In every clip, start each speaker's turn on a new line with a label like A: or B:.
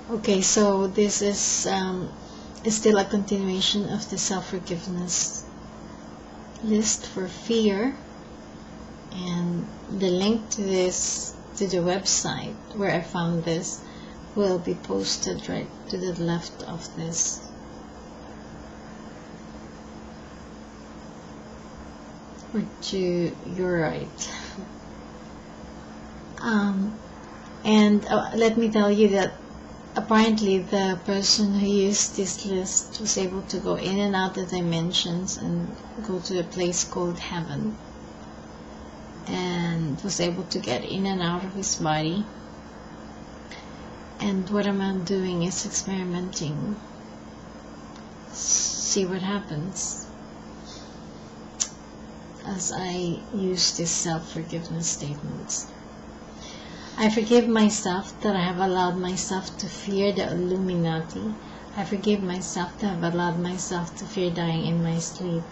A: Okay, so this is still a continuation of the self-forgiveness list for fear, and the link to the website where I found this will be posted right to the left of this. Or to your right. And let me tell you that apparently the person who used this list was able to go in and out of dimensions and go to a place called heaven, and was able to get in and out of his body. And what I'm doing is experimenting, see what happens as I use these self-forgiveness statements. I forgive myself that I have allowed myself to fear the Illuminati. I forgive myself that I have allowed myself to fear dying in my sleep.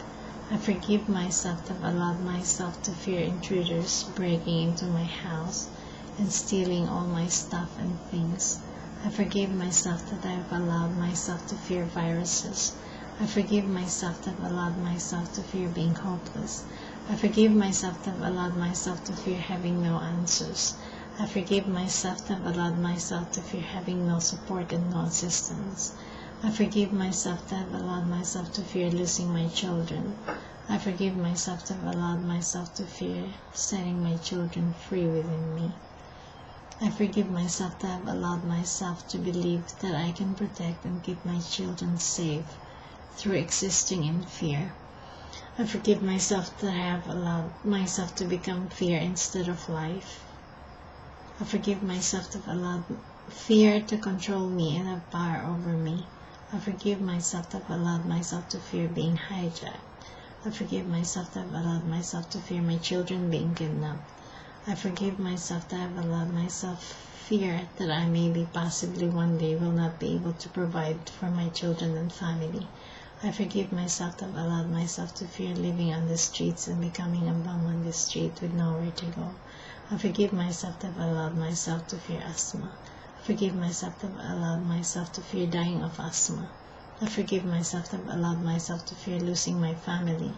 A: I forgive myself that I have allowed myself to fear intruders breaking into my house and stealing all my stuff and things. I forgive myself that I have allowed myself to fear viruses. I forgive myself that I have allowed myself to fear being hopeless. I forgive myself that I have allowed myself to fear having no answers. I forgive myself that I've allowed myself to fear having no support and no assistance. I forgive myself that I've allowed myself to fear losing my children. I forgive myself that I've allowed myself to fear setting my children free within me. I forgive myself that I've allowed myself to believe that I can protect and keep my children safe through existing in fear. I forgive myself that I have allowed myself to become fear instead of life. I forgive myself that I've allowed fear to control me and have power over me. I forgive myself that I've allowed myself to fear being hijacked. I forgive myself that I've allowed myself to fear my children being kidnapped. I forgive myself that I've allowed myself fear that I maybe possibly one day will not be able to provide for my children and family. I forgive myself that I've allowed myself to fear living on the streets and becoming a bum on the street with nowhere to go. I forgive myself that I've allowed myself to fear asthma. I forgive myself that I've allowed myself to fear dying of asthma. I forgive myself that I've allowed myself to fear losing my family.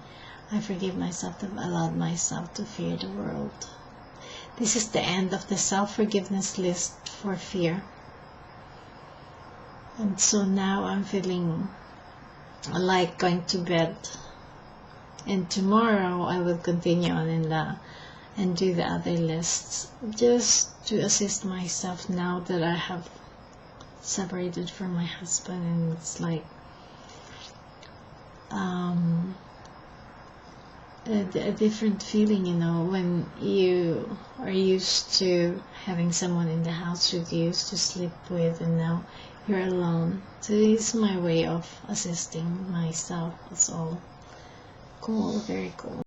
A: I forgive myself that I've allowed myself to fear the world. This is the end of the self-forgiveness list for fear. And so now I'm feeling like going to bed. And tomorrow I will continue on and do the other lists, just to assist myself now that I have separated from my husband. And it's like a different feeling, when you are used to having someone in the house with you to sleep with, and now you're alone. So this is my way of assisting myself. It's all cool, very cool.